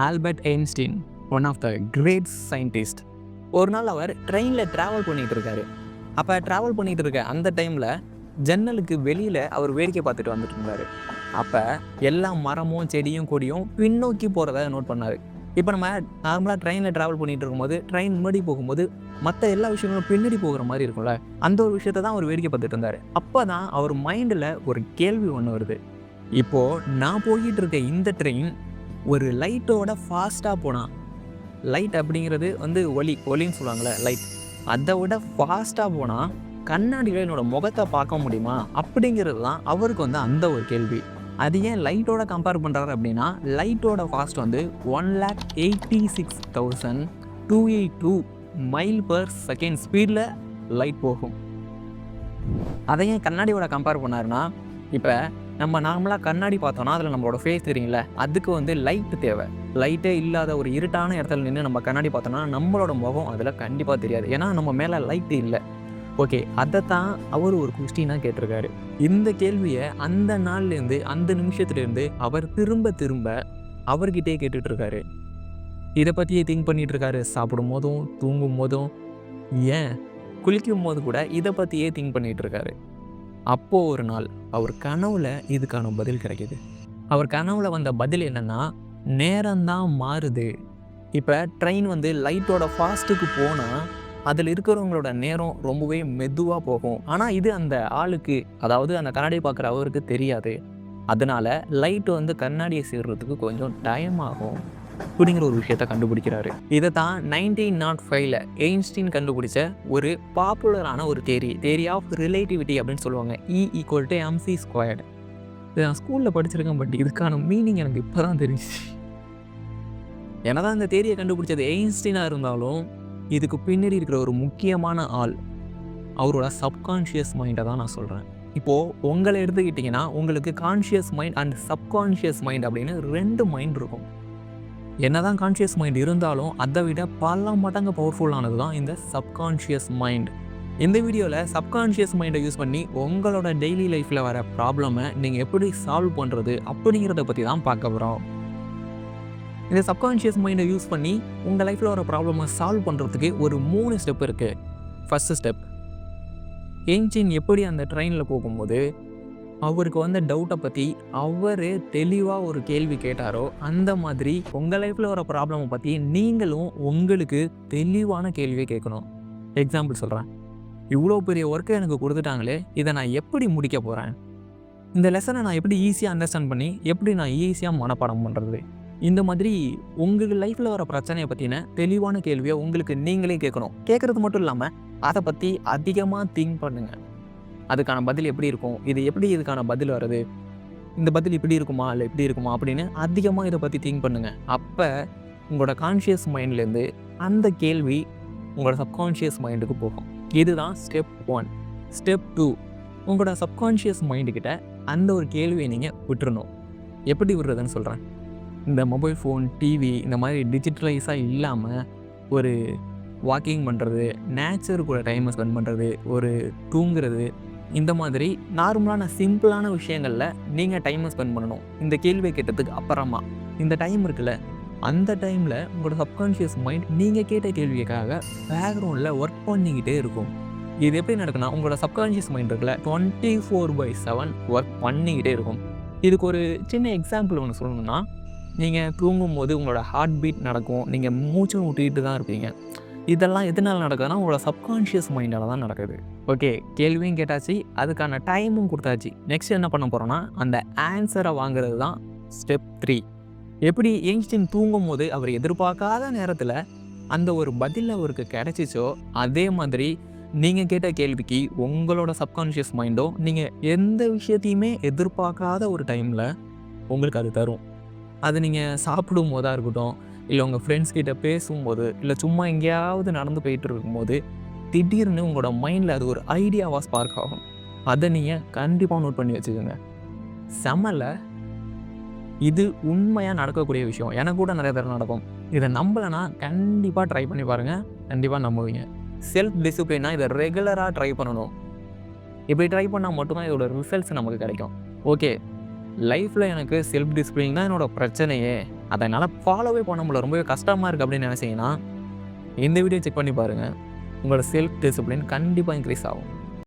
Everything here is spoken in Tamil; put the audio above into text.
Albert Einstein, one of the great scientist. ஒரு நாள் அவர் ட்ரெயினில் ட்ராவல் பண்ணிகிட்டு இருக்காரு. அப்போ ட்ராவல் பண்ணிகிட்டு இருக்க அந்த டைமில் ஜன்னலுக்கு வெளியில் அவர் வேடிக்கை பார்த்துட்டு வந்துட்டு இருந்தார். அப்போ எல்லா மரமும் செடியும் கொடியும் பின்னோக்கி போகிறத நோட் பண்ணார். இப்போ நம்ம நார்மலாக ட்ரெயினில் ட்ராவல் பண்ணிகிட்டு இருக்கும்போது ட்ரெயின் முன்னாடி போகும்போது மற்ற எல்லா விஷயங்களும் பின்னாடி போகிற மாதிரி இருக்கும்ல, அந்த ஒரு விஷயத்தை தான் அவர் வேடிக்கை பார்த்துட்டு இருந்தார். அப்போ தான் அவர் மைண்டில் ஒரு கேள்வி ஒன்று வருது. இப்போது நான் போய்கிட்டு இருக்க இந்த ட்ரெயின் ஒரு லைட்டோட ஃபாஸ்ட்டாக போனால், லைட் அப்படிங்கிறது ஒளின்னு சொல்லுவாங்கள்ல, லைட் அதை விட ஃபாஸ்ட்டாக போனால் கண்ணாடியில் என்னோடய முகத்தை பார்க்க முடியுமா அப்படிங்கிறது தான் அவருக்கு அந்த ஒரு கேள்வி. அது ஏன் லைட்டோட கம்பேர் பண்ணுறாரு அப்படின்னா, லைட்டோட ஃபாஸ்ட் 1,86,282 மைல் பர் செகண்ட் ஸ்பீடில் லைட் போகும். அதை ஏன் கண்ணாடியோட கம்பேர் பண்ணாருன்னா, இப்போ நம்ம நார்மலாக கண்ணாடி பார்த்தோன்னா அதில் நம்மளோட ஃபேஸ் தெரியுங்கள, அதுக்கு லைட்டு தேவை. லைட்டே இல்லாத ஒரு இருட்டான இடத்துல நின்று நம்ம கண்ணாடி பார்த்தோன்னா நம்மளோட முகம் அதில் கண்டிப்பாக தெரியாது. ஏன்னா நம்ம மேலே லைட்டு இல்லை. ஓகே, அதை தான் அவர் ஒரு கொஸ்டினாக கேட்டிருக்காரு. இந்த கேள்வியை அந்த நாள்லேருந்து அந்த நிமிஷத்துலேருந்து அவர் திரும்ப திரும்ப அவர்கிட்டே கேட்டுட்ருக்காரு. இதை பற்றியே திங்க் பண்ணிகிட்ருக்காரு. சாப்பிடும் போதும், தூங்கும் போதும், ஏன் குளிக்கும் போது கூட இதை பற்றியே திங்க் பண்ணிகிட்ருக்காரு. அப்போது ஒரு நாள் அவர் கனவுல இதுக்கான பதில் கிடைக்கிது. அவர் கனவுல வந்த பதில் என்னென்னா, நேரம்தான் மாறுது. இப்போ ட்ரெயின் லைட்டோட ஃபாஸ்ட்டுக்கு போனால் அதில் இருக்கிறவங்களோட நேரம் ரொம்பவே மெதுவாக போகும். ஆனால் இது அந்த ஆளுக்கு, அதாவது அந்த கண்ணாடி பார்க்குற அவருக்கு தெரியாது. அதனால் லைட்டு கண்ணாடியை சேர்றதுக்கு கொஞ்சம் டைம் ஆகும் அப்படிங்கிற ஒரு விஷயத்த கண்டுபிடிக்கிறாரு. இதை தான் 1905 எயின்ஸ்டீன் கண்டுபிடிச்ச ஒரு பாப்புலரான ஒரு தேரி ஆஃப் ரிலேட்டிவிட்டி அப்படின்னு சொல்லுவாங்க. E=mc². இதை நான் ஸ்கூலில் படிச்சிருக்கேன், பட் இதுக்கான மீனிங் எனக்கு இப்போ தான் தெரிஞ்சிச்சு. என்னதான் இந்த தேரியை கண்டுபிடிச்சது எயின்ஸ்டீனாக இருந்தாலும் இதுக்கு பின்னாடி இருக்கிற ஒரு முக்கியமான ஆள் அவரோட சப்கான்ஷியஸ் மைண்டை தான் நான் சொல்கிறேன். இப்போது உங்களை எடுத்துக்கிட்டிங்கன்னா உங்களுக்கு conscious mind and subconscious mind அப்படின்னு 2 மைண்ட் இருக்கும். என்ன தான் கான்ஷியஸ் மைண்ட் இருந்தாலும் அதை விட பல மடங்கு பவர்ஃபுல்லானது தான் இந்த சப்கான்ஷியஸ் மைண்ட். இந்த வீடியோவில் சப்கான்ஷியஸ் மைண்டை யூஸ் பண்ணி உங்களோட டெய்லி லைஃப்பில் வர ப்ராப்ளமை நீங்கள் எப்படி சால்வ் பண்ணுறது அப்படிங்கிறத பற்றி தான் பார்க்க போகிறோம். இந்த சப்கான்ஷியஸ் மைண்டை யூஸ் பண்ணி உங்கள் லைஃப்பில் வர ப்ராப்ளமை சால்வ் பண்ணுறதுக்கு ஒரு 3 ஸ்டெப் இருக்குது. ஃபஸ்ட்டு ஸ்டெப், எயின்ஸ்டீன் எப்படி அந்த ட்ரெயினில் போகும்போது அவருக்கு டவுட்டை பற்றி அவரே தெளிவாக ஒரு கேள்வி கேட்டாரோ, அந்த மாதிரி உங்கள் லைஃப்பில் வர ப்ராப்ளமை பற்றி நீங்களும் உங்களுக்கு தெளிவான கேள்வியை கேட்கணும். எக்ஸாம்பிள் சொல்கிறேன். இவ்வளோ பெரிய ஒர்க்கை எனக்கு கொடுத்துட்டாங்களே, இதை நான் எப்படி முடிக்க போகிறேன்? இந்த லெசனை நான் எப்படி ஈஸியாக அண்டர்ஸ்டாண்ட் பண்ணி எப்படி நான் ஈஸியாக மனப்பாடம் பண்ணுறது? இந்த மாதிரி உங்கள் லைஃப்பில் வர பிரச்சனையை பற்றின தெளிவான கேள்வியை உங்களுக்கு நீங்களே கேட்கணும். கேட்குறது மட்டும் இல்லாமல் அதை பற்றி அதிகமாக திங்க் பண்ணுங்கள். அதுக்கான பதில் எப்படி இருக்கும், இதுக்கான பதில் வருது, இந்த பதில் இப்படி இருக்குமா இல்லை இப்படி இருக்குமா அப்படின்னு அதிகமாக இதை பற்றி திங்க் பண்ணுங்கள். அப்போ உங்களோட கான்ஷியஸ் மைண்ட்லேருந்து அந்த கேள்வி உங்களோட சப்கான்ஷியஸ் மைண்டுக்கு போகும். இதுதான் ஸ்டெப் 1. ஸ்டெப் 2, உங்களோட சப்கான்ஷியஸ் மைண்டுக்கிட்ட அந்த ஒரு கேள்வியை நீங்கள் விட்டுறணும். எப்படி விடுறதுன்னு சொல்கிறேன். இந்த மொபைல் ஃபோன், டிவி இந்த மாதிரி டிஜிட்டலைஸாக இல்லாமல் ஒரு வாக்கிங் பண்ணுறது, நேச்சர் கூட டைமை ஸ்பெண்ட் பண்ணுறது, ஒரு தூங்குறது, இந்த மாதிரி நார்மலான சிம்பிளான விஷயங்களில் நீங்கள் டைமை ஸ்பெண்ட் பண்ணணும். இந்த கேள்வியை கேட்டதுக்கு அப்புறமா இந்த டைம் இருக்குல்ல, அந்த டைமில் உங்களோட சப்கான்ஷியஸ் மைண்ட் நீங்கள் கேட்ட கேள்விக்காக பேக்ரவுண்டில் ஒர்க் பண்ணிக்கிட்டே இருக்கும். இது எப்படி நடக்குன்னா, உங்களோட சப்கான்ஷியஸ் மைண்ட் இருக்குல்ல 24/7 ஒர்க் பண்ணிக்கிட்டே இருக்கும். இதுக்கு ஒரு சின்ன எக்ஸாம்பிள் ஒன்று சொல்லணும்னா, நீங்கள் தூங்கும்போது உங்களோட ஹார்ட் பீட் நடக்கும், நீங்கள் மூச்சு விட்டுக்கிட்டு தான் இருப்பீங்க. இதெல்லாம் எதனால் நடக்குதுன்னா உங்களோட சப்கான்ஷியஸ் மைண்டால் தான் நடக்குது. ஓகே, கேள்வியும் கேட்டாச்சு, அதுக்கான டைமும் கொடுத்தாச்சு. நெக்ஸ்ட் என்ன பண்ண போகிறோன்னா, அந்த ஆன்சரை வாங்குறது தான் ஸ்டெப் 3. எப்படி எயின்ஸ்டீன் தூங்கும் போது அவர் எதிர்பார்க்காத நேரத்தில் அந்த ஒரு பதில் அவருக்கு கிடைச்சிச்சோ, அதே மாதிரி நீங்கள் கேட்ட கேள்விக்கு உங்களோட சப்கான்ஷியஸ் மைண்டோ நீங்கள் எந்த விஷயத்தையுமே எதிர்பார்க்காத ஒரு டைமில் உங்களுக்கு அது தரும். அது நீங்கள் சாப்பிடும் போதாக இருக்கட்டும், இல்லை உங்கள் ஃப்ரெண்ட்ஸ் கிட்ட பேசும்போது, இல்லை சும்மா எங்கேயாவது நடந்து போயிட்டு இருக்கும்போது திடீர்னு உங்களோட மைண்டில் அது ஒரு ஐடியாவாக ஸ்பார்க் ஆகும். அதை நீங்கள் கண்டிப்பாக நோட் பண்ணி வச்சுக்கோங்க. செம்மல, இது உண்மையாக நடக்கக்கூடிய விஷயம். எனக்கு கூட நிறைய தடவை நடக்கும். இதை நம்பலைன்னா கண்டிப்பாக ட்ரை பண்ணி பாருங்கள், கண்டிப்பாக நம்புவீங்க. செல்ஃப் டிசிப்ளினா இதை ரெகுலராக ட்ரை பண்ணணும். இப்படி ட்ரை பண்ணால் மட்டும்தான் இதோட ரிசல்ட்ஸ் நமக்கு கிடைக்கும். ஓகே, லைஃப்பில் எனக்கு செல்ஃப் டிசிப்ளின் தான் என்னோடய பிரச்சனையே, அதனால் ஃபாலோவே பண்ண முடியல, ரொம்பவே கஷ்டமாக இருக்குது அப்படின்னு நினச்சிங்கன்னா இந்த வீடியோ செக் பண்ணி பாருங்கள். உங்களோட செல்ஃப் டிசிப்ளின் கண்டிப்பாக இன்க்ரீஸ் ஆகும்.